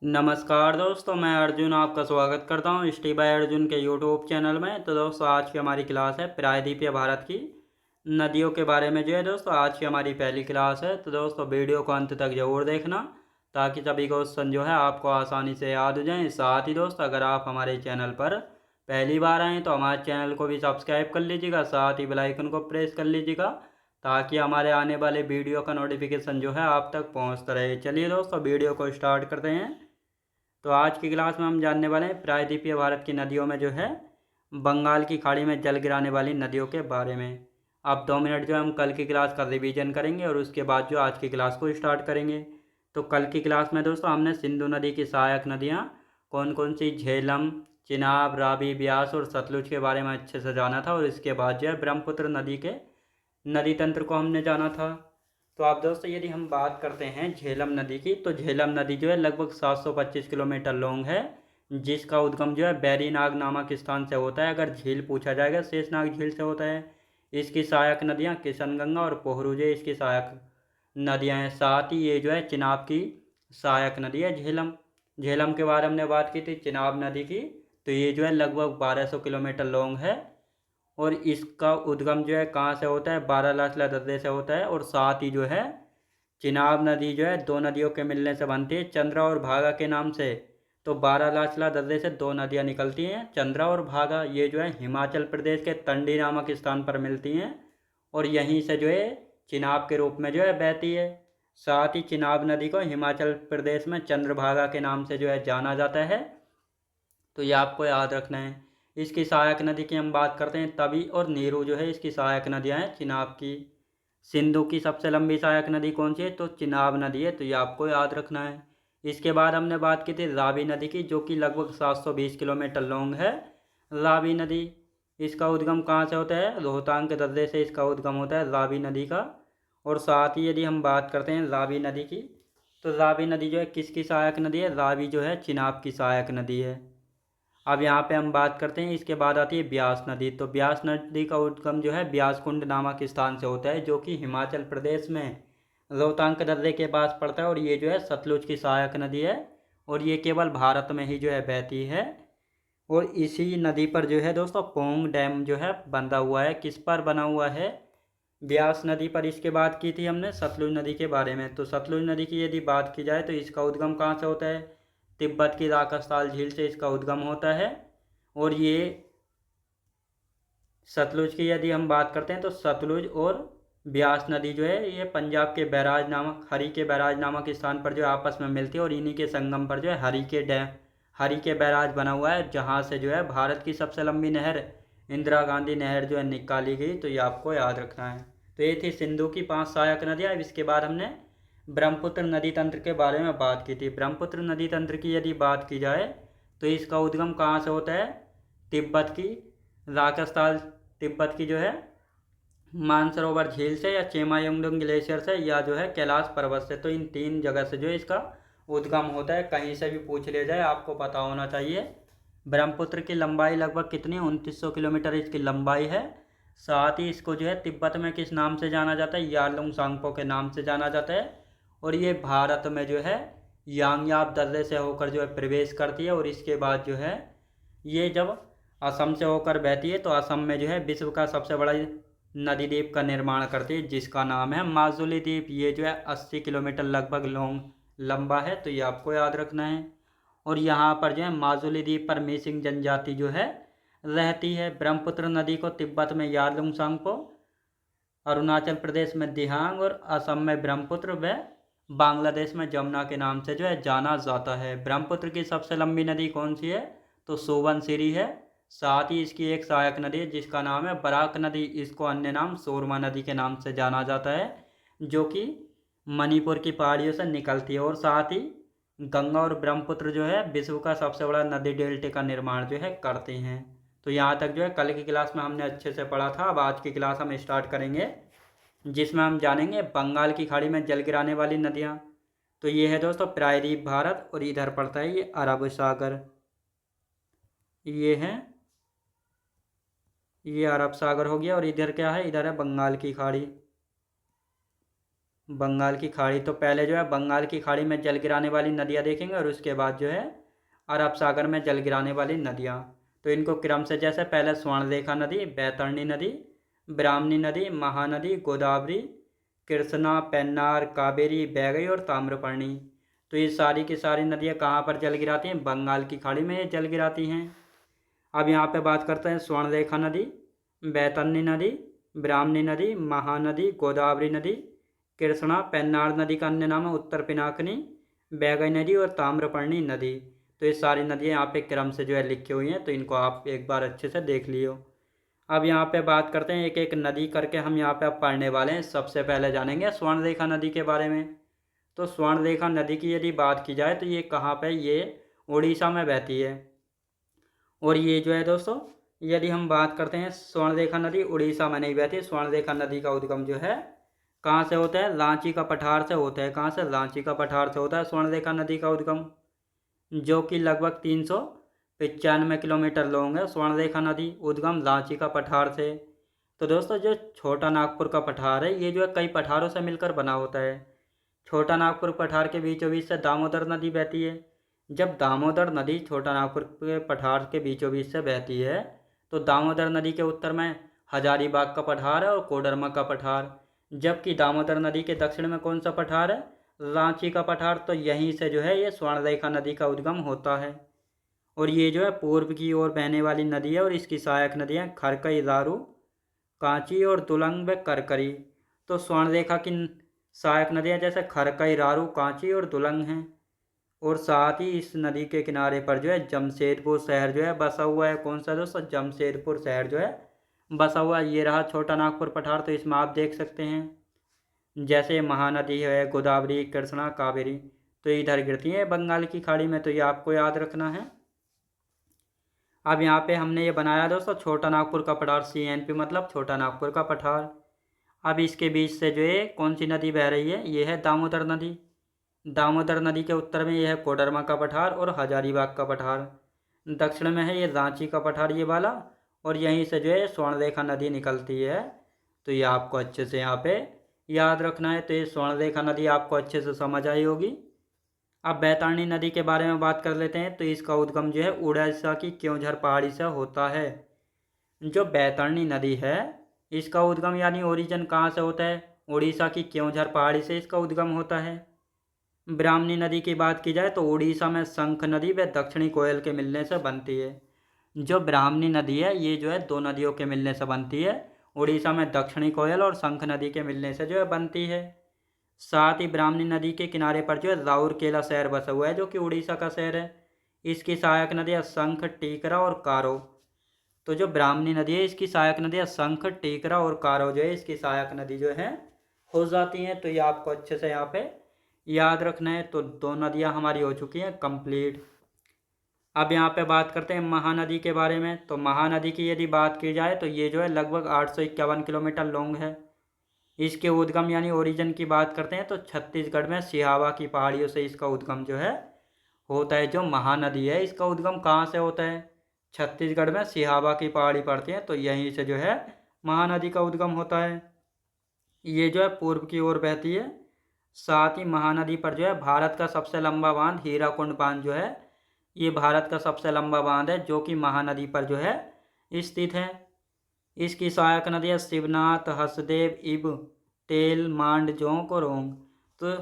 नमस्कार दोस्तों, मैं अर्जुन आपका स्वागत करता हूँ स्टी बाय अर्जुन के यूट्यूब चैनल में। तो दोस्तों, आज की हमारी क्लास है प्रायद्वीपीय भारत की नदियों के बारे में। जो है दोस्तों, आज की हमारी पहली क्लास है। तो दोस्तों, वीडियो को अंत तक जरूर देखना ताकि सभी क्वेश्चन जो है आपको आसानी से याद हो जाएं। साथ ही दोस्तों, अगर आप हमारे चैनल पर पहली बार आएँ तो हमारे चैनल को भी सब्सक्राइब कर लीजिएगा, साथ ही बेल आइकन को प्रेस कर लीजिएगा ताकि हमारे आने वाले वीडियो का नोटिफिकेशन जो है आप तक पहुँचता रहे। चलिए दोस्तों, वीडियो को स्टार्ट करते हैं। तो आज की क्लास में हम जानने वाले हैं प्रायद्वीपीय भारत की नदियों में जो है बंगाल की खाड़ी में जल गिराने वाली नदियों के बारे में। अब 2 मिनट जो है हम कल की क्लास का रिवीजन करेंगे और उसके बाद जो आज की क्लास को स्टार्ट करेंगे। तो कल की क्लास में दोस्तों हमने सिंधु नदी की सहायक नदियाँ कौन कौन सी झेलम, चिनाब, रावी, ब्यास और सतलुज के बारे में अच्छे से जाना था। और इसके बाद जो है ब्रह्मपुत्र नदी के नदी तंत्र को हमने जाना था। तो आप दोस्तों, यदि हम बात करते हैं झेलम नदी की, तो झेलम नदी जो है लगभग 725 किलोमीटर लॉन्ग है, जिसका उद्गम जो है बैरीनाग नामक स्थान से होता है। अगर झील पूछा जाएगा, शेषनाग झील से होता है। इसकी सहायक नदियाँ किशनगंगा और पोहरुजे इसकी सहायक नदियाँ हैं। साथ ही ये जो है चिनाब की सहायक नदी है झेलम। झेलम के बारे में हमने बात की थी चिनाब नदी की। तो ये जो है लगभग 1200 किलोमीटर लॉन्ग है और इसका उद्गम जो है कहाँ से होता है, बारालाचला दर्रे से होता है। और साथ ही जो है चिनाब नदी जो है दो नदियों के मिलने से बनती है, चंद्रा और भागा के नाम से। तो बारालाचला दर्रे से दो नदियाँ निकलती हैं, चंद्रा और भागा। ये जो है हिमाचल प्रदेश के तंडी नामक स्थान पर मिलती हैं और यहीं से जो है चिनाब के रूप में जो है बहती है। साथ ही चिनाब नदी को हिमाचल प्रदेश में चंद्रभागा के नाम से जो है जाना जाता है। तो ये आपको याद रखना है। इसकी सहायक नदी की हम बात करते हैं, तवी और नीरू जो है इसकी सहायक नदियाँ हैं चिनाब की। सिंधु की सबसे लंबी सहायक नदी कौन सी है, तो चिनाब नदी है। तो ये आपको याद रखना है। इसके बाद हमने बात की थी रावी नदी की, जो कि लगभग 720 किलोमीटर लॉन्ग है। रावी नदी, इसका उद्गम कहाँ से होता है, रोहतांग के दर्रे से इसका उद्गम होता है रावी नदी का। और साथ ही यदि हम बात करते हैं रावी नदी की, तो रावी नदी जो है किसकी सहायक नदी है, रावी जो है चिनाब की सहायक नदी है। अब यहाँ पे हम बात करते हैं, इसके बाद आती है ब्यास नदी। तो ब्यास नदी का उद्गम जो है ब्यास कुंड नामक स्थान से होता है, जो कि हिमाचल प्रदेश में रोहतांग दर्रे के पास पड़ता है। और ये जो है सतलुज की सहायक नदी है और ये केवल भारत में ही जो है बहती है। और इसी नदी पर जो है दोस्तों पोंग डैम जो है बंधा हुआ है। किस पर बना हुआ है, ब्यास नदी पर। इसके बाद की थी हमने सतलुज नदी के बारे में। तो सतलुज नदी की यदि बात की जाए तो इसका उद्गम कहाँ से होता है, तिब्बत की राकसताल झील से इसका उद्गम होता है। और ये सतलुज की यदि हम बात करते हैं तो सतलुज और ब्यास नदी जो है ये पंजाब के बैराज नामक हरी के बैराज नामक स्थान पर जो आपस में मिलती है। और इन्हीं के संगम पर जो है हरी के बैराज बना हुआ है, जहाँ से जो है भारत की सबसे लंबी नहर इंदिरा गांधी नहर जो है निकाली गई। तो ये आपको याद रखना है। तो ये थी सिंधु की 5 सहायक नदियाँ। अब इसके बाद हमने ब्रह्मपुत्र नदी तंत्र के बारे में बात की थी। ब्रह्मपुत्र नदी तंत्र की यदि बात की जाए तो इसका उद्गम कहाँ से होता है, तिब्बत की राकसताल, तिब्बत की जो है मानसरोवर झील से या चेमायुंगडुंग ग्लेशियर से या जो है कैलाश पर्वत से। तो इन 3 जगह से जो है इसका उद्गम होता है। कहीं से भी पूछ ले जाए आपको पता होना चाहिए। ब्रह्मपुत्र की लंबाई लगभग कितनी, 2900 किलोमीटर इसकी लंबाई है। साथ ही इसको जो है तिब्बत में किस नाम से जाना जाता है, यारलुंग सांगपो के नाम से जाना जाता है। और ये भारत में जो है यांगयाब दर्रे से होकर जो है प्रवेश करती है। और इसके बाद जो है ये जब असम से होकर बहती है तो असम में जो है विश्व का सबसे बड़ा नदी द्वीप का निर्माण करती है, जिसका नाम है माजुली द्वीप। ये जो है 80 किलोमीटर लगभग लंबा है। तो ये आपको याद रखना है। और यहाँ पर जो है माजुली द्वीप पर मिसिंग जनजाति जो है रहती है। ब्रह्मपुत्र नदी को तिब्बत में यारलुंग सांगपो, अरुणाचल प्रदेश में दिहांग और असम में ब्रह्मपुत्र व बांग्लादेश में जमुना के नाम से जो है जाना जाता है। ब्रह्मपुत्र की सबसे लंबी नदी कौन सी है, तो सोबनसिरी है। साथ ही इसकी एक सहायक नदी है जिसका नाम है बराक नदी। इसको अन्य नाम सोरमा नदी के नाम से जाना जाता है, जो कि मणिपुर की पहाड़ियों से निकलती है। और साथ ही गंगा और ब्रह्मपुत्र जो है विश्व का सबसे बड़ा नदी डेल्टे का निर्माण जो है करते हैं। तो यहाँ तक जो है कल की क्लास में हमने अच्छे से पढ़ा था। अब आज की क्लास हम स्टार्ट करेंगे, जिसमें हम जानेंगे बंगाल की खाड़ी में जल गिराने वाली नदियाँ। तो ये है दोस्तों प्रायद्वीप भारत और इधर पड़ता है ये अरब सागर। ये है, ये अरब सागर हो गया और इधर क्या है, इधर है बंगाल की खाड़ी। बंगाल की खाड़ी, तो पहले जो है बंगाल की खाड़ी में जल गिराने वाली नदियाँ देखेंगे और उसके बाद जो है अरब सागर में जल गिराने वाली नदियाँ। तो इनको क्रम से जैसे पहले स्वर्णरेखा नदी, बैतरणी नदी, ब्राह्मणी नदी, महानदी, गोदावरी, कृष्णा, पेन्नार, कावेरी, बैगई और ताम्रपर्णी। तो ये सारी की सारी नदियाँ कहाँ पर जल गिराती हैं? बंगाल की खाड़ी में ये जल गिराती हैं। अब यहाँ पे बात करते हैं स्वर्णरेखा नदी, बैतरणी नदी, ब्राह्मणी नदी, महानदी, गोदावरी नदी, कृष्णा, पेन्नार नदी का अन्य नाम है उत्तर पिनाकिनी, बैगई नदी और ताम्रपर्णी नदी। तो ये सारी नदियाँ यहाँ पे क्रम से जो है लिखी हुई हैं, तो इनको आप एक बार अच्छे से देख लियो। अब यहाँ पे बात करते हैं एक एक नदी करके हम यहाँ पे अब पढ़ने वाले हैं। सबसे पहले जानेंगे स्वर्णरेखा नदी के बारे में। तो स्वर्णरेखा नदी की यदि बात की जाए तो ये कहाँ पे, ये उड़ीसा में बहती है। और ये जो है दोस्तों, यदि हम बात करते हैं स्वर्णरेखा नदी उड़ीसा में नहीं बहती। स्वर्णरेखा नदी का उद्गम जो है कहाँ से होता है? रांची का पठार से होता है। कहाँ से? रांची का पठार से होता है स्वर्णरेखा नदी का उद्गम, जो कि लगभग 395 किलोमीटर लॉन्ग है। स्वर्णरेखा नदी उद्गम रांची का पठार से। तो दोस्तों जो छोटा नागपुर का पठार है, ये जो है कई पठारों से मिलकर बना होता है। छोटा नागपुर पठार के बीचों बीच से दामोदर नदी बहती है। जब दामोदर नदी छोटा नागपुर के पठार के बीचों बीच से बहती है, तो दामोदर नदी के उत्तर में हजारीबाग का पठार है और कोडरमा का पठार। जबकि दामोदर नदी के दक्षिण में कौन सा पठार है? रांची का पठार। तो यहीं से जो है ये स्वर्णरेखा नदी का उद्गम होता है। और ये जो है पूर्व की ओर बहने वाली नदी है और इसकी सहायक नदियाँ खरकई, रारू, कांची और दुलंग व करकरी। तो स्वर्णरेखा की सहायक नदियाँ जैसे खरकई, रारू, कांची और दुलंग हैं। और साथ ही इस नदी के किनारे पर जो है जमशेदपुर शहर जो है बसा हुआ है। कौन सा दोस्तों? जमशेदपुर शहर जो है बसा हुआ है। ये रहा छोटा नागपुर पठार। तो इसमें आप देख सकते हैं जैसे महानदी है गोदावरी, कृष्णा, कावेरी, तो इधर गिरती है बंगाल की खाड़ी में। तो ये आपको याद रखना है। अब यहाँ पे हमने ये बनाया दोस्तों छोटा नागपुर का पठार, CNP मतलब छोटा नागपुर का पठार। अब इसके बीच से जो है कौन सी नदी बह रही है? ये है दामोदर नदी। दामोदर नदी के उत्तर में यह है कोडरमा का पठार और हजारीबाग का पठार। दक्षिण में है ये रांची का पठार, ये वाला। और यहीं से जो है स्वर्णरेखा नदी निकलती है। तो ये आपको अच्छे से यहाँ पे याद रखना है। तो ये स्वर्णरेखा नदी आपको अच्छे से समझ आई होगी। अब बैतरणी नदी के बारे में बात कर लेते हैं। तो इसका उद्गम जो है उड़ीसा की क्योंझर पहाड़ी से होता है। जो बैतरणी नदी है, इसका उद्गम यानी ओरिजिन कहाँ से होता है? उड़ीसा की क्योंझर पहाड़ी से इसका उद्गम होता है। ब्राह्मणी नदी की बात की जाए तो उड़ीसा में शंख नदी व दक्षिणी कोयल के मिलने से बनती है। जो ब्राह्मणी नदी है, ये जो है दो नदियों के मिलने से बनती है। उड़ीसा में दक्षिणी कोयल और शंख नदी के मिलने से जो है बनती है। साथ ही ब्राह्मणी नदी के किनारे पर जो है राउरकेला शहर बसा हुआ है, जो कि उड़ीसा का शहर है। इसकी सहायक नदियाँ शंख, टीकरा और कारो। तो जो ब्राह्मणी नदी है, इसकी सहायक नदियाँ शंख, टीकरा और कारो जो है इसकी सहायक नदी जो है हो जाती हैं। तो ये आपको अच्छे से यहाँ पे याद रखना है। तो दो नदियाँ हमारी हो चुकी हैं कंप्लीट। अब यहाँ पे बात करते हैं महानदी के बारे में। तो महानदी की यदि बात की जाए तो ये जो है लगभग 851 किलोमीटर लॉन्ग है। इसके उद्गम यानी ओरिजिन की बात करते हैं तो छत्तीसगढ़ में सिहावा की पहाड़ियों से इसका उद्गम जो है होता है। जो महानदी है, इसका उद्गम कहाँ से होता है? छत्तीसगढ़ में सिहावा की पहाड़ी पड़ती है, तो यहीं से जो है महानदी का उद्गम होता है। ये जो है पूर्व की ओर बहती है। साथ ही महानदी पर जो है भारत का सबसे लंबा बांध हीराकुंड बांध जो है, ये भारत का सबसे लंबा बांध है, जो कि महानदी पर जो है स्थित है। इसकी सहायक नदियाँ शिवनाथ, हसदेव, इब, तेल, मांड, जोंक और ओंग। तो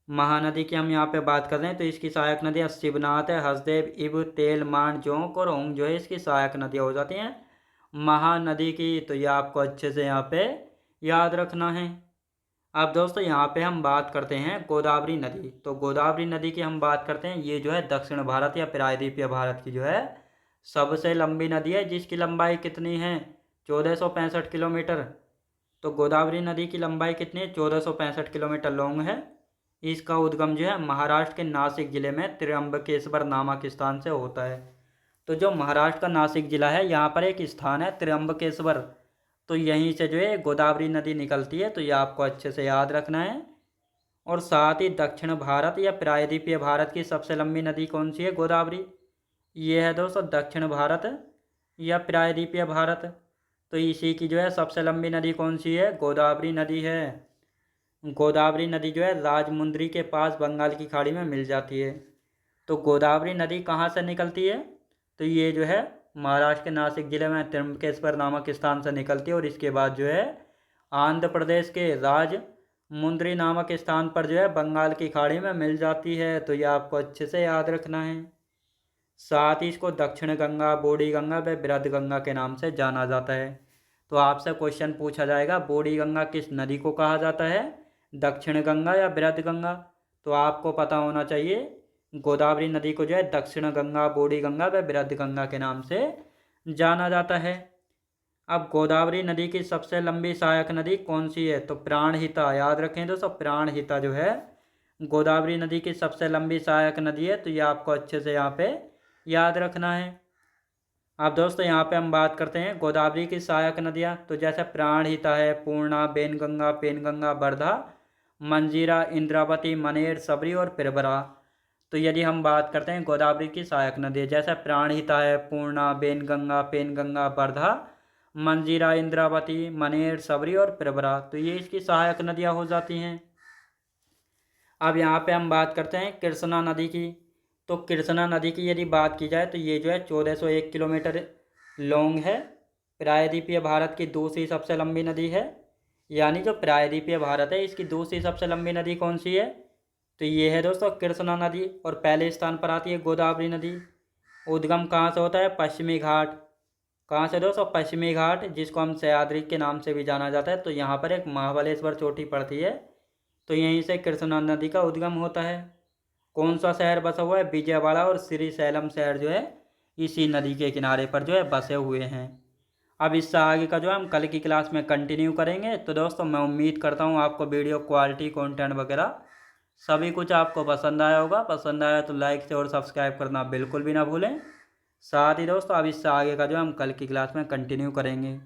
महानदी की हम यहाँ पे बात कर रहे हैं तो इसकी सहायक नदियाँ शिवनाथ है, हसदेव, इब, तेल, मांड, जोंक और ओंग जो है इसकी सहायक नदियाँ हो जाती हैं महानदी की। तो ये आपको अच्छे से यहाँ पे याद रखना है। अब दोस्तों यहाँ पे हम बात करते हैं गोदावरी नदी। तो गोदावरी नदी की हम बात करते हैं, ये जो है दक्षिण भारत या प्रायद्वीपीय भारत की जो है सबसे लंबी नदी है, जिसकी लंबाई कितनी है? 1465 किलोमीटर। तो गोदावरी नदी की लंबाई कितनी है? 1465 किलोमीटर लॉन्ग है। इसका उद्गम जो है महाराष्ट्र के नासिक जिले में त्र्यंबकेश्वर नामक स्थान से होता है। तो जो महाराष्ट्र का नासिक जिला है, यहाँ पर एक स्थान है त्र्यंबकेश्वर, तो यहीं से जो है गोदावरी नदी निकलती है। तो ये आपको अच्छे से याद रखना है। और साथ ही दक्षिण भारत या प्रायद्वीपीय भारत की सबसे लंबी नदी कौन सी है? गोदावरी। ये है दोस्तों दक्षिण भारत या प्रायद्वीपीय भारत, तो इसी की जो है सबसे लंबी नदी कौन सी है? गोदावरी नदी है। गोदावरी नदी जो है राजमुंद्री के पास बंगाल की खाड़ी में मिल जाती है। तो गोदावरी नदी कहाँ से निकलती है? तो ये जो है महाराष्ट्र के नासिक जिले में त्र्यंबकेश्वर नामक स्थान से निकलती है और इसके बाद जो है आंध्र प्रदेश के राजमुंद्री नामक स्थान पर जो है बंगाल की खाड़ी में मिल जाती है। तो ये आपको अच्छे से याद रखना है। साथ ही इसको दक्षिण गंगा, बूढ़ी गंगा व बृहद गंगा के नाम से जाना जाता है। तो आपसे क्वेश्चन पूछा जाएगा बूढ़ी गंगा किस नदी को कहा जाता है, दक्षिण गंगा या बृहद गंगा? तो आपको पता होना चाहिए गोदावरी नदी को जो है दक्षिण गंगा, बूढ़ी गंगा व बृहद गंगा के नाम से जाना जाता है। अब गोदावरी नदी की सबसे लंबी सहायक नदी कौन सी है? तो प्राणहिता। याद रखें दोस्तों, प्राणहिता जो है गोदावरी नदी की सबसे लंबी सहायक नदी है। तो ये आपको अच्छे से यहाँ पे याद रखना है। अब दोस्तों यहाँ पे हम बात करते हैं गोदावरी की सहायक नदियाँ। तो जैसे प्राणहिता है, पूर्णा, बेनगंगा, पेनगंगा, वर्धा, मंजीरा, इंद्रावती, मनेर, सबरी और पिरबरा। तो यदि हम बात करते हैं गोदावरी की सहायक नदी, जैसे प्राणहिता है, पूर्णा, बेनगंगा, पेनगंगा, वर्धा, मंजीरा, इंद्रावती, मनेर, सबरी और पिरबरा, तो ये इसकी सहायक नदियाँ हो जाती हैं। अब यहाँ पे हम बात करते हैं कृष्णा नदी की। तो कृष्णा नदी की यदि बात की जाए तो ये जो है 1401 किलोमीटर लॉन्ग है। प्रायद्वीपीय भारत की दूसरी सबसे लंबी नदी है। यानी जो प्रायद्वीपीय भारत है इसकी दूसरी सबसे लंबी नदी कौन सी है? तो ये है दोस्तों कृष्णा नदी। और पहले स्थान पर आती है गोदावरी नदी। उद्गम कहाँ से होता है? पश्चिमी घाट। कहाँ से दोस्तों? पश्चिमी घाट, जिसको हम सह्याद्री के नाम से भी जाना जाता है। तो यहाँ पर एक महाबलेश्वर चोटी पड़ती है, तो यहीं से कृष्णा नदी का उद्गम होता है। कौन सा शहर बसा हुआ है? विजयवाड़ा और श्रीशैलम शहर जो है इसी नदी के किनारे पर जो है बसे हुए हैं। अब इससे आगे का जो है हम कल की क्लास में कंटिन्यू करेंगे। तो दोस्तों मैं उम्मीद करता हूँ आपको वीडियो क्वालिटी, कंटेंट वगैरह सभी कुछ आपको पसंद आया होगा। पसंद आया तो लाइक से और सब्सक्राइब करना बिल्कुल भी ना भूलें। साथ ही दोस्तों अब इससे आगे का जो हम कल की क्लास में कंटिन्यू करेंगे।